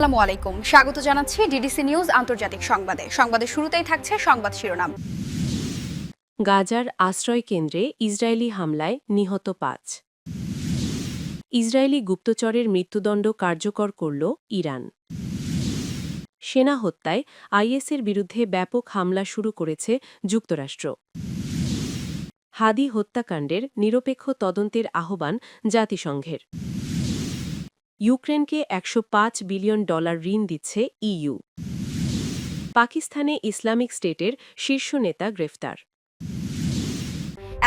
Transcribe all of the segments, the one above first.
আসসালামু আলাইকুম, স্বাগত জানাচ্ছি ডিডিসি নিউজ আন্তর্জাতিক সংবাদের শুরুতেই থাকছে সংবাদ শিরোনাম। গাজার আশ্রয় কেন্দ্রে ইসরায়েলি হামলায় নিহত ৫। ইসরায়েলি গুপ্তচরের মৃত্যুদণ্ড কার্যকর করল ইরান। সেনা হত্যায় আইএসের বিরুদ্ধে ব্যাপক হামলা শুরু করেছে যুক্তরাষ্ট্র। হাদি হত্যাকাণ্ডের নিরপেক্ষ তদন্তের আহ্বান জাতিসংঘের। ইউক্রেনকে $১০৫ বিলিয়ন ঋণ দিচ্ছে ইইউ। পাকিস্তানে ইসলামিক স্টেটের শীর্ষ নেতা গ্রেফতার।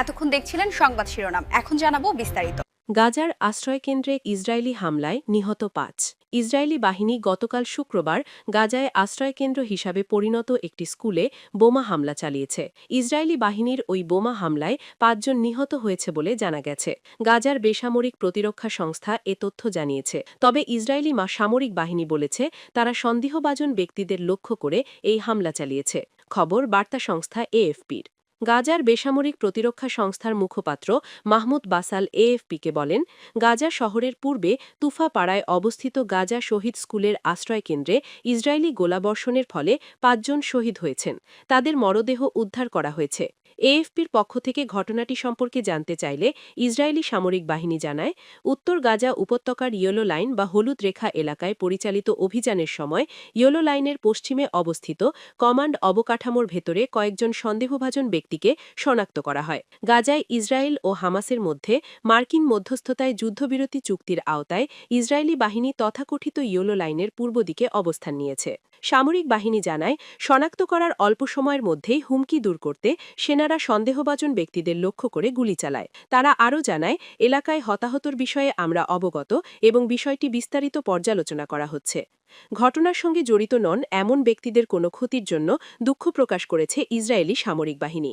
এতক্ষণ দেখছিলেন সংবাদ শিরোনাম, এখন জানাবো বিস্তারিত। গাজার আশ্রয়কেন্দ্রে ইসরায়েলি হামলায় নিহত ৫। ইসরায়েলি বাহিনী গতকাল শুক্রবার গাজায় আশ্রয়কেন্দ্র হিসাবে পরিণত একটি স্কুলে বোমা হামলা চালিয়েছে। ইসরায়েলি বাহিনীর ওই বোমা হামলায় ৫ জন নিহত হয়েছে বলে জানা গেছে। গাজার বেসামরিক প্রতিরক্ষা সংস্থা এ তথ্য জানিয়েছে। তবে ইসরায়েলি সামরিক বাহিনী বলেছে তারা সন্দেহভাজন ব্যক্তিদের লক্ষ্য করে এই হামলা চালিয়েছে। খবর বার্তা সংস্থা এএফপির। গাজার বেসামরিক প্রতিরক্ষা সংস্থার মুখপাত্র মাহমুদ বাসাল এএফপিকে বলেন, গাজা শহরের পূর্বে তুফা পাড়ায় অবস্থিত গাজা শহীদ স্কুলের আশ্রয়কেন্দ্রে ইসরায়েলি গোলাবর্ষণের ফলে ৫ জন শহীদ হয়েছেন। তাদের মরদেহ উদ্ধার করা হয়েছে। এএফপির পক্ষ থেকে ঘটনাটি সম্পর্কে জানতে চাইলে ইসরায়েলি সামরিক বাহিনী জানায়, উত্তর গাজা উপত্যকার ইয়েলো লাইন বা হলুদ রেখা এলাকায় পরিচালিত অভিযানের সময় ইয়েলো লাইনের পশ্চিমে অবস্থিত কমান্ড অবকাঠামোর ভেতরে কয়েকজন সন্দেহভাজন ব্যক্তিকে শনাক্ত করা হয়। গাজায় ইসরায়েল ও হামাসের মধ্যে মার্কিন মধ্যস্থতায় যুদ্ধবিরতি চুক্তির আওতায় ইসরায়েলি বাহিনী তথাকথিত ইয়েলো লাইনের পূর্ব দিকে অবস্থান নিয়েছে। সামরিক বাহিনী জানায়, শনাক্ত করার অল্প সময়ের মধ্যেই হুমকি দূর করতে সেনারা সন্দেহভাজন ব্যক্তিদের লক্ষ্য করে গুলি চালায়। তারা আরও জানায়, এলাকায় হতাহতর বিষয়ে আমরা অবগত এবং বিষয়টি বিস্তারিত পর্যালোচনা করা হচ্ছে। ঘটনার সঙ্গে জড়িত নন এমন ব্যক্তিদের কোনো ক্ষতির জন্য দুঃখ প্রকাশ করেছে ইসরায়েলি সামরিক বাহিনী।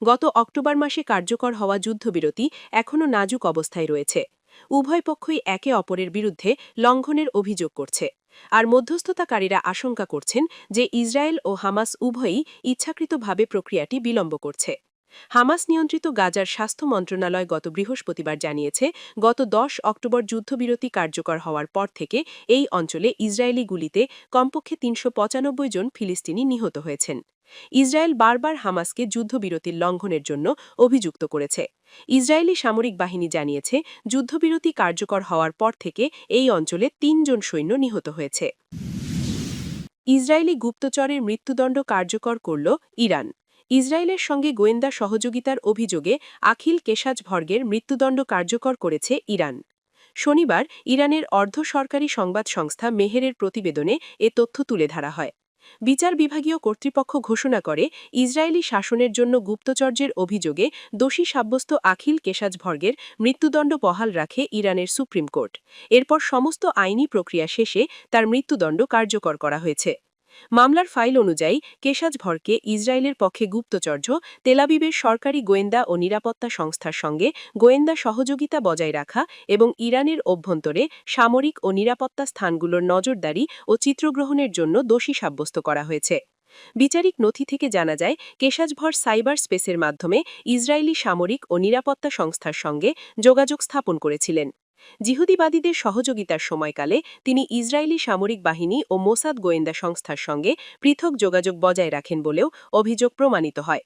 গত অক্টোবর মাসে কার্যকর হওয়া যুদ্ধবিরতি এখনও নাজুক অবস্থায় রয়েছে। উভয় পক্ষই একে অপরের বিরুদ্ধে লঙ্ঘনের অভিযোগ করছে। আর মধ্যস্থতাকারীরা আশঙ্কা করছেন যে ইসরায়েল ও হামাস উভয়ই ইচ্ছাকৃতভাবে প্রক্রিয়াটি বিলম্ব করছে। হামাস নিয়ন্ত্রিত গাজার স্বাস্থ্য মন্ত্রণালয় গত বৃহস্পতিবার জানিয়েছে, গত ১০ অক্টোবর যুদ্ধবিরতি কার্যকর হওয়ার পর থেকে এই অঞ্চলে ইসরায়েলি গুলিতে কমপক্ষে ৩৯৫ জন ফিলিস্তিনি নিহত হয়েছেন। ইসরায়েল বারবার হামাসকে যুদ্ধবিরতির লঙ্ঘনের জন্য অভিযুক্ত করেছে। ইসরায়েলি সামরিক বাহিনী জানিয়েছে, যুদ্ধবিরতি কার্যকর হওয়ার পর থেকে এই অঞ্চলে ৩ জন সৈন্য নিহত হয়েছে। ইসরায়েলি গুপ্তচরের মৃত্যুদণ্ড কার্যকর করল ইরান। ইসরায়েলের সঙ্গে গোয়েন্দা সহযোগিতার অভিযোগে আখিল কেশাজভর্গের মৃত্যুদণ্ড কার্যকর করেছে ইরান। শনিবার ইরানের অর্ধ সরকারি সংবাদ সংস্থা মেহেরের প্রতিবেদনে এ তথ্য তুলে ধরা হয়। বিচার বিভাগীয় কর্তৃপক্ষ ঘোষণা করে, ইসরায়েলি শাসনের জন্য গুপ্তচর্যের অভিযোগে দোষী সাব্যস্ত আখিল কেশাজভর্গের মৃত্যুদণ্ড বহাল রাখে ইরানের সুপ্রিম কোর্ট। এরপর সমস্ত আইনি প্রক্রিয়া শেষে তার মৃত্যুদণ্ড কার্যকর করা হয়েছে। মামলার ফাইল অনুযায়ী কেশাজভরকে ইসরায়েলের পক্ষে গুপ্তচর্য, তেলাবিবের সরকারি গোয়েন্দা ও নিরাপত্তা সংস্থার সঙ্গে গোয়েন্দা সহযোগিতা বজায় রাখা এবং ইরানের অভ্যন্তরে সামরিক ও নিরাপত্তা স্থানগুলোর নজরদারি ও চিত্রগ্রহণের জন্য দোষী সাব্যস্ত করা হয়েছে। বিচারিক নথি থেকে জানা যায়, কেশাজভর সাইবার স্পেসের মাধ্যমে ইসরায়েলি সামরিক ও নিরাপত্তা সংস্থার সঙ্গে যোগাযোগ স্থাপন করেছিলেন। জিহুদিবাদীদের সহযোগিতার সময়কালে তিনি ইসরায়েলি সামরিক বাহিনী ও মোসাদ গোয়েন্দা সংস্থার সঙ্গে পৃথক যোগাযোগ বজায় রাখেন বলেও অভিযোগ প্রমাণিত হয়।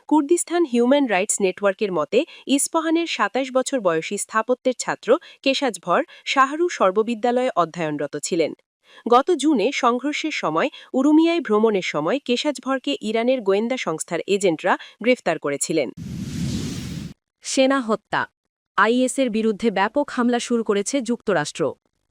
কুর্দিস্তান হিউম্যান রাইটস নেটওয়ার্কের মতে, ইস্পাহানের ২৭ বছর বয়সী স্থাপত্যের ছাত্র কেশাজভর শাহরু সর্ববিদ্যালয়ে অধ্যয়নরত ছিলেন। গত জুনে সংঘর্ষের সময় উরুমিয়ায় ভ্রমণের সময় কেশাজভরকে ইরানের গোয়েন্দা সংস্থার এজেন্টরা গ্রেফতার করেছিলেন। সেনা হত্যা। আইএসের বিরুদ্ধে ব্যাপক হামলা শুরু করেছে যুক্তরাষ্ট্র।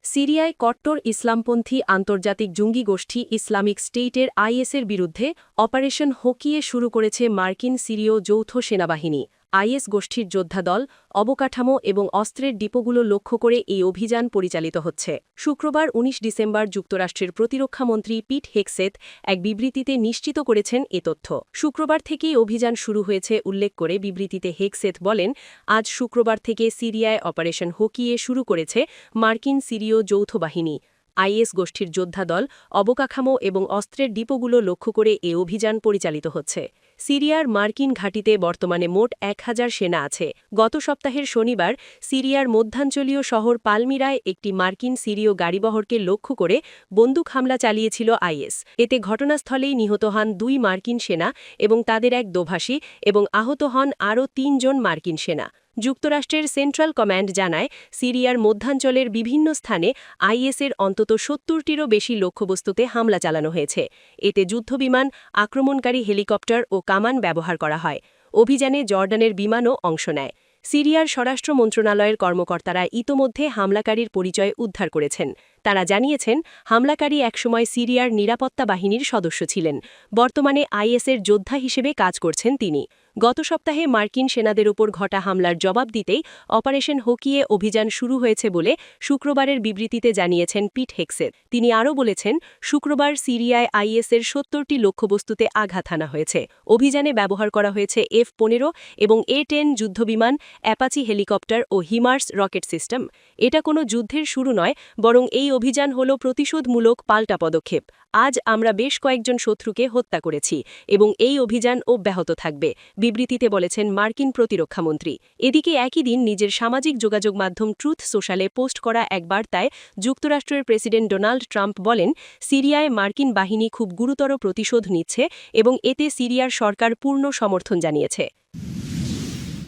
সিরিয়ায় কট্টর ইসলামপন্থী আন্তর্জাতিক জঙ্গি গোষ্ঠী ইসলামিক স্টেটের আইএসের বিরুদ্ধে অপারেশন হোকিয়ে শুরু করেছে মার্কিন সিরীয় যৌথ সেনাবাহিনী। আইএস গোষ্ঠীর যোদ্ধাদল, অবকাঠামো এবং অস্ত্রের ডিপোগুলো লক্ষ্য করে এই অভিযান পরিচালিত হচ্ছে। শুক্রবার ১৯ ডিসেম্বর যুক্তরাষ্ট্রের প্রতিরক্ষামন্ত্রী পিট হেগসেথ এক বিবৃতিতে নিশ্চিত করেছেন এ তথ্য। শুক্রবার থেকেই অভিযান শুরু হয়েছে উল্লেখ করে বিবৃতিতে হেগসেথ বলেন, আজ শুক্রবার থেকে সিরিয়ায় অপারেশন হোকিয়ে শুরু করেছে মার্কিন সিরীয় যৌথ বাহিনী। আইএস গোষ্ঠীর যোদ্ধাদল, অবকাঠামো এবং অস্ত্রের ডিপোগুলো লক্ষ্য করে এ অভিযান পরিচালিত হচ্ছে। সিরিয়ার মার্কিন ঘাঁটিতে বর্তমানে মোট ১,০০০ সেনা আছে। গত সপ্তাহের শনিবার সিরিয়ার মধ্যাঞ্চলীয় শহর পালমিরায় একটি মার্কিন সিরীয় গাড়িবহরকে লক্ষ্য করে বন্দুক হামলা চালিয়েছিল আইএস। এতে ঘটনাস্থলেই নিহত হন ২ মার্কিন সেনা এবং তাদের এক দোভাষী এবং আহত হন আরও ৩ জন মার্কিন সেনা। যুক্তরাষ্ট্রের সেন্ট্রাল কমান্ড জানায়, সিরিয়ার মধ্যাঞ্চলের বিভিন্ন স্থানে আইএসের অন্তত ৭০টিরও বেশি লক্ষ্যবস্তুতে হামলা চালানো হয়েছে। এতে যুদ্ধবিমান, আক্রমণকারী হেলিকপ্টার ও কামান ব্যবহার করা হয়। অভিযানে জর্ডানের বিমানও অংশ নেয়। সিরিয়ার স্বরাষ্ট্র মন্ত্রণালয়ের কর্মকর্তারা ইতোমধ্যে হামলাকারীর পরিচয় উদ্ধার করেছেন। তারা জানিয়েছেন, হামলাকারী একসময় সিরিয়ার নিরাপত্তা বাহিনীর সদস্য ছিলেন। বর্তমানে আইএসের যোদ্ধা হিসেবে কাজ করছেন তিনি। গত সপ্তাহে মার্কিন সেনাদের উপর ঘটা হামলার জবাব দিতেই অপারেশন হকিয়ে অভিযান শুরু হয়েছে বলে শুক্রবারের বিবৃতিতে জানিয়েছেন পিট হেক্সেট। তিনি আরও বলেছেন, শুক্রবার সিরিয়ায় আইএসের ৭০টি লক্ষ্যবস্তুতে আঘাত হানা হয়েছে। অভিযানে ব্যবহার করা হয়েছে F-15 এবং A-10 যুদ্ধবিমান, অ্যাপাচি হেলিকপ্টার ও হিমার্স রকেট সিস্টেম। এটা কোনো যুদ্ধের শুরু নয়, বরং এই অভিযান হল প্রতিশোধমূলক পাল্টা পদক্ষেপ। আজ আমরা বেশ কয়েকজন শত্রুকে হত্যা করেছি এবং এই অভিযান অব্যাহত থাকবে, বিবৃতিতে বলেছেন মার্কিন প্রতিরক্ষামন্ত্রী। এদিকে একই দিন নিজের সামাজিক যোগাযোগ মাধ্যম ট্রুথ সোশ্যালে পোস্ট করা এক বার্তায় যুক্তরাষ্ট্রের প্রেসিডেন্ট ডোনাল্ড ট্রাম্প বলেন, সিরিয়ায় মার্কিন বাহিনী খুব গুরুতর প্রতিশোধ নিচ্ছে এবং এতে সিরিয়ার সরকার পূর্ণ সমর্থন জানিয়েছে।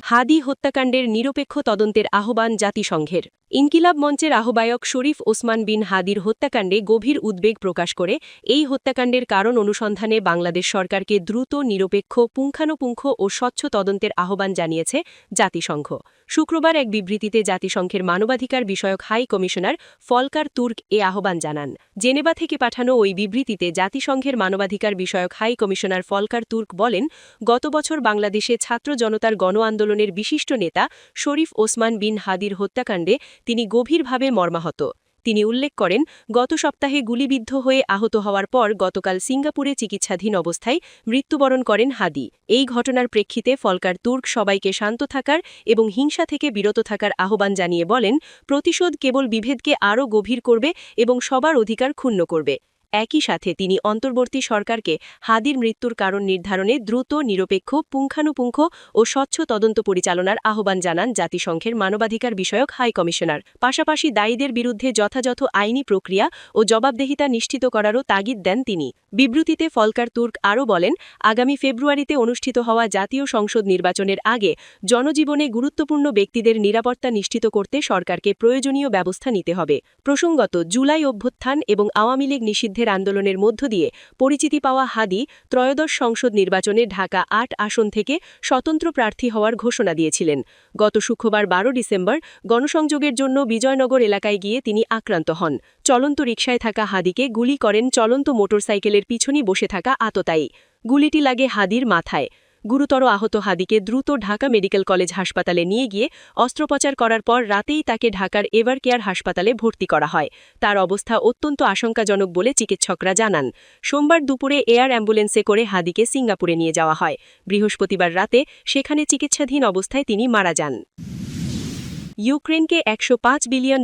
হাদি হত্যাকাণ্ডের নিরপেক্ষ তদন্তের আহ্বান জাতিসংঘের। ইনকিলাব মঞ্চের আহ্বায়ক শরীফ ওসমান বিন হাদির হত্যাকাণ্ডে গভীর উদ্বেগ প্রকাশ করে এই হত্যাকাণ্ডের কারণ অনুসন্ধানে বাংলাদেশ সরকারকে দ্রুত, নিরপেক্ষ, পুঙ্খানুপুঙ্খ ও স্বচ্ছ তদন্তের আহ্বান জানিয়েছে জাতিসংঘ। শুক্রবার এক বিবৃতিতে জাতিসংঘের মানবাধিকার বিষয়ক হাই কমিশনার ফলকার তুর্ক এ আহ্বান জানান। জেনেভা থেকে পাঠানো ওই বিবৃতিতে জাতিসংঘের মানবাধিকার বিষয়ক হাই কমিশনার ফলকার তুর্ক বলেন, গত বছর বাংলাদেশে ছাত্র জনতার গণ আন্দোলনের বিশিষ্ট নেতা শরীফ ওসমান বিন হাদির হত্যাকাণ্ডে তিনি গভীরভাবে মর্মাহত। তিনি উল্লেখ করেন, গত সপ্তাহে গুলিবিদ্ধ হয়ে আহত হওয়ার পর গতকাল সিঙ্গাপুরে চিকিৎসাধীন অবস্থায় মৃত্যুবরণ করেন হাদি। এই ঘটনার প্রেক্ষিতে ফলকার তুর্ক সবাইকে শান্ত থাকার এবং হিংসা থেকে বিরত থাকার আহ্বান জানিয়ে বলেন, প্রতিশোধ কেবল বিভেদকে আরও গভীর করবে এবং সবার অধিকার ক্ষুণ্ণ করবে। একই সাথে তিনি অন্তর্বর্তী সরকারকে হাদির মৃত্যুর কারণ নির্ধারণে দ্রুত, নিরপেক্ষ, পুঙ্খানুপুঙ্খ ও স্বচ্ছ তদন্ত পরিচালনার আহ্বান জানান জাতিসংঘের মানবাধিকার বিষয়ক হাই কমিশনার। পাশাপাশি দায়ীদের বিরুদ্ধে যথাযথ আইনি প্রক্রিয়া ও জবাবদিহিতা নিশ্চিত করারও তাগিদ দেন তিনি। বিবৃতিতে ফলকার তুর্ক আরও বলেন, আগামী ফেব্রুয়ারিতে অনুষ্ঠিত হওয়া জাতীয় সংসদ নির্বাচনের আগে জনজীবনে গুরুত্বপূর্ণ ব্যক্তিদের নিরাপত্তা নিশ্চিত করতে সরকারকে প্রয়োজনীয় ব্যবস্থা নিতে হবে। প্রসঙ্গত, জুলাই অভ্যুত্থান এবং আওয়ামী লীগ নিষিদ্ধের আন্দোলনের মধ্য দিয়ে পরিচিতি পাওয়া হাদি ত্রয়োদশ সংসদ নির্বাচনে ঢাকা ৮ আসন থেকে স্বতন্ত্র প্রার্থী হওয়ার ঘোষণা দিয়েছিলেন। গত শুক্রবার ১২ ডিসেম্বর গণসংযোগের জন্য বিজয়নগর এলাকায় গিয়ে তিনি আক্রান্ত হন। চলন্ত রিকশায় থাকা হাদিকে গুলি করেন চলন্ত মোটরসাইকেলের পিছনে বসে থাকা আততায়ী। গুলিটি লাগে হাদির মাথায়। গুরুতর আহত হাদিকে দ্রুত ঢাকা মেডিকেল কলেজ হাসপাতালে নিয়ে গিয়ে অস্ত্রোপচার করার পর রাতেই তাকে ঢাকার এভার কেয়ার হাসপাতালে ভর্তি করা হয়। তার অবস্থা অত্যন্ত আশঙ্কাজনক বলে চিকিৎসকরা জানান। সোমবার দুপুরে এয়ার অ্যাম্বুলেন্সে করে হাদিকে সিঙ্গাপুরে নিয়ে যাওয়া হয়। বৃহস্পতিবার রাতে সেখানে চিকিৎসাধীন অবস্থায় তিনি মারা যান। ইউক্রেনকে $১০৫ বিলিয়ন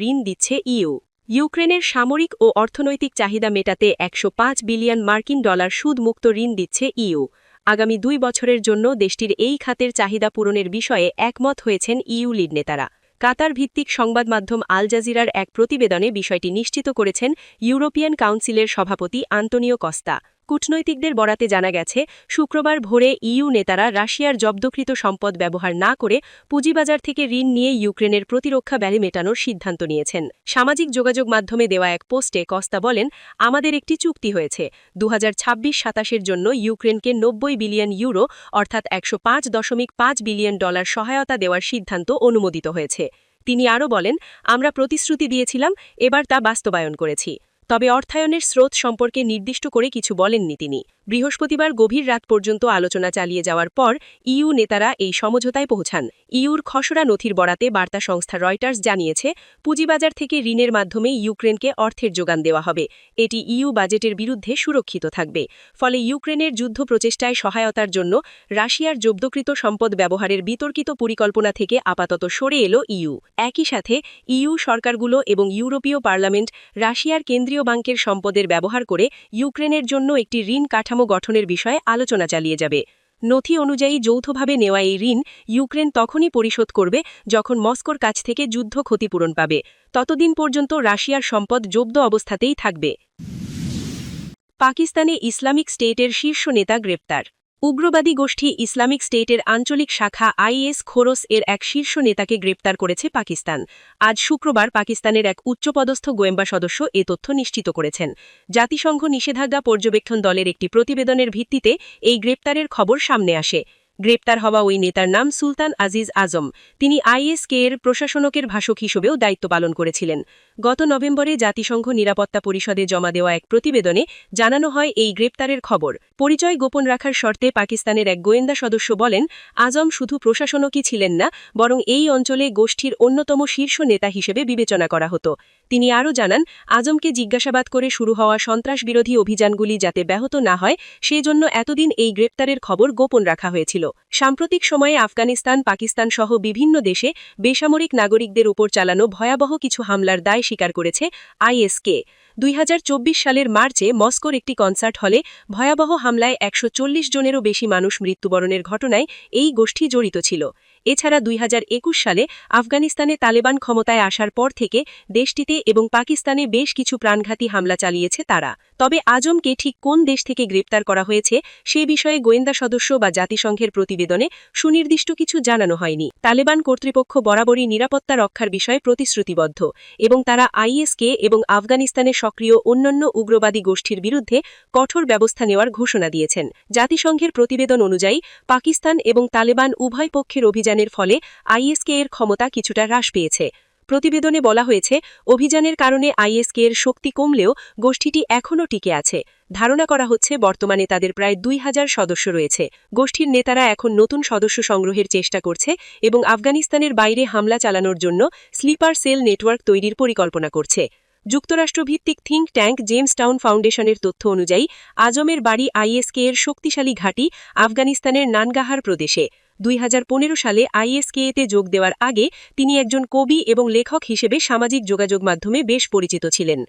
ঋণ দিচ্ছে ইইউ। ইউক্রেনের সামরিক ও অর্থনৈতিক চাহিদা মেটাতে $১০৫ বিলিয়ন মার্কিন সুদমুক্ত ঋণ দিচ্ছে ইইউ। আগামী ২ বছরের জন্য দেশটির এই খাতের চাহিদা পূরণের বিষয়ে একমত হয়েছেন ইইউ লিড নেতারা। কাতার ভিত্তিক সংবাদ মাধ্যম আল জাজিরার এক প্রতিবেদনে বিষয়টি নিশ্চিত করেছেন ইউরোপিয়ান কাউন্সিলের সভাপতি আন্তোনিও কস্তা। কূটনৈতিকদের বরাতে জানা গেছে, শুক্রবার ভোরে ইইউ নেতারা রাশিয়ার জব্দকৃত সম্পদ ব্যবহার না করে পুঁজিবাজার থেকে ঋণ নিয়ে ইউক্রেনের প্রতিরক্ষা ব্যয় মেটানোর সিদ্ধান্ত নিয়েছেন। সামাজিক যোগাযোগ মাধ্যমে দেওয়া এক পোস্টে কস্তা বলেন, আমাদের একটি চুক্তি হয়েছে। 2026-27 জন্য ইউক্রেনকে 90 বিলিয়ন ইউরো অর্থাৎ $১০৫.৫ বিলিয়ন সহায়তা দেওয়ার সিদ্ধান্ত অনুমোদিত হয়েছে। তিনি আরও বলেন, আমরা প্রতিশ্রুতি দিয়েছিলাম, এবার তা বাস্তবায়ন করেছি। তবে অর্থায়নের স্রোত সম্পর্কে নির্দিষ্ট করে কিছু বলেননি তিনি। বৃহস্পতিবার গভীর রাত পর্যন্ত আলোচনা চালিয়ে যাওয়ার পর ইইউ নেতারা এই সমঝোতায় পৌঁছান। ইইউর খসড়া নথির বরাতে বার্তা সংস্থা রয়টার্স জানিয়েছে, পুঁজিবাজার থেকে ঋণের মাধ্যমে ইউক্রেনকে অর্থের যোগান দেওয়া হবে। এটি ইইউ বাজেটের বিরুদ্ধে সুরক্ষিত থাকবে। ফলে ইউক্রেনের যুদ্ধ প্রচেষ্টায় সহায়তার জন্য রাশিয়ার জব্দকৃত সম্পদ ব্যবহারের বিতর্কিত পরিকল্পনা থেকে আপাতত সরে এলো ইইউ। একই সাথে ইইউ সরকারগুলো এবং ইউরোপীয় পার্লামেন্ট রাশিয়ার কেন্দ্রীয় জাতীয় ব্যাংকের সম্পদের ব্যবহার করে ইউক্রেনের জন্য একটি ঋণ কাঠামো গঠনের বিষয়ে আলোচনা চালিয়ে যাবে। নথি অনুযায়ী যৌথভাবে নেওয়া এই ঋণ ইউক্রেন তখনই পরিশোধ করবে যখন মস্কোর কাছ থেকে যুদ্ধ ক্ষতিপূরণ পাবে। ততদিন পর্যন্ত রাশিয়ার সম্পদ জব্দ অবস্থাতেই থাকবে। পাকিস্তানে ইসলামিক স্টেটের শীর্ষ নেতা গ্রেপ্তার। উগ্রবাদী গোষ্ঠী ইসলামিক স্টেটের আঞ্চলিক শাখা আইএস খোরস এর এক শীর্ষ নেতাকে গ্রেপ্তার করেছে পাকিস্তান। আজ শুক্রবার পাকিস্তানের এক উচ্চপদস্থ গোয়েন্দা সদস্য এ তথ্য নিশ্চিত করেছেন। জাতিসংঘ নিষেধাজ্ঞা পর্যবেক্ষণ দলের একটি প্রতিবেদনের ভিত্তিতে এই গ্রেপ্তারের খবর সামনে আসে। গ্রেপ্তার হওয়া ওই নেতার নাম সুলতান আজিজ আজম। তিনি আইএসকে এর প্রশাসনকের ভাষক হিসেবেও দায়িত্ব পালন করেছিলেন। গত নভেম্বরে জাতিসংঘ নিরাপত্তা পরিষদে জমা দেওয়া এক প্রতিবেদনে জানানো হয় এই গ্রেপ্তারের খবর। পরিচয় গোপন রাখার শর্তে পাকিস্তানের এক গোয়েন্দা সদস্য বলেন, আজম শুধু প্রশাসনকই ছিলেন না, বরং এই অঞ্চলে গোষ্ঠীর অন্যতম শীর্ষ নেতা হিসেবে বিবেচনা করা হতো। তিনি আরও জানান, আজমকে জিজ্ঞাসাবাদ করে শুরু হওয়া সন্ত্রাসবিরোধী অভিযানগুলি যাতে ব্যাহত না হয় সেজন্য এতদিন এই গ্রেপ্তারের খবর গোপন রাখা হয়েছিল। সাম্প্রতিক সময়ে আফগানিস্তান, পাকিস্তান সহ বিভিন্ন দেশে বেসামরিক নাগরিকদের উপর চালানো ভয়াবহ কিছু হামলার দায় স্বীকার করেছে আইএসকে। 2024 সালের মার্চে মস্কোর একটি কনসার্ট হলে ভয়াবহ হামলায় 140 জনেরও বেশি মানুষ মৃত্যুবরণের ঘটনায় এই গোষ্ঠী জড়িত ছিল। এছাড়া 2021 সালে আফগানিস্তানে তালেবান ক্ষমতায় আসার পর থেকে দেশটিতে এবং পাকিস্তানে বেশ কিছু প্রাণঘাতী হামলা চালিয়েছে তারা। তবে আজমকে ঠিক কোন দেশ থেকে গ্রেপ্তার করা হয়েছে সে বিষয়ে গোয়েন্দা সদস্য বা জাতিসংঘের প্রতিবেদনে সুনির্দিষ্ট কিছু জানানো হয়নি। তালেবান কর্তৃপক্ষ বরাবরই নিরাপত্তা রক্ষার বিষয়ে প্রতিশ্রুতিবদ্ধ এবং তারা আইএসকে এবং আফগানিস্তানে সক্রিয় অন্যান্য উগ্রবাদী গোষ্ঠীর বিরুদ্ধে কঠোর ব্যবস্থা নেওয়ার ঘোষণা দিয়েছেন। জাতিসংঘের প্রতিবেদন অনুযায়ী পাকিস্তান এবং তালেবান উভয় পক্ষের অভিযানের ফলে আইএসকে এর ক্ষমতা কিছুটা হ্রাস পেয়েছে। প্রতিবেদনে বলা হয়েছে, অভিযানের কারণে আইএসকে এর শক্তি কমলেও গোষ্ঠীটি এখনও টিকে আছে। ধারণা করা হচ্ছে বর্তমানে তাদের প্রায় 2000 সদস্য রয়েছে। গোষ্ঠীর নেতারা এখন নতুন সদস্য সংগ্রহের চেষ্টা করছে এবং আফগানিস্তানের বাইরে হামলা চালানোর জন্য স্লিপার সেল নেটওয়ার্ক তৈরির পরিকল্পনা করছে। যুক্তরাষ্ট্রভিত্তিক থিঙ্ক ট্যাঙ্ক জেমসটাউন ফাউন্ডেশনের তথ্য অনুযায়ী আজমের বাড়ি আইএসকে এর শক্তিশালী ঘাঁটি আফগানিস্তানের নানগাহার প্রদেশে। 2015 সালে আইএসকে-তে যোগ দেওয়ার আগে তিনি একজন কবি এবং লেখক হিসেবে সামাজিক যোগাযোগ মাধ্যমে বেশ পরিচিত ছিলেন।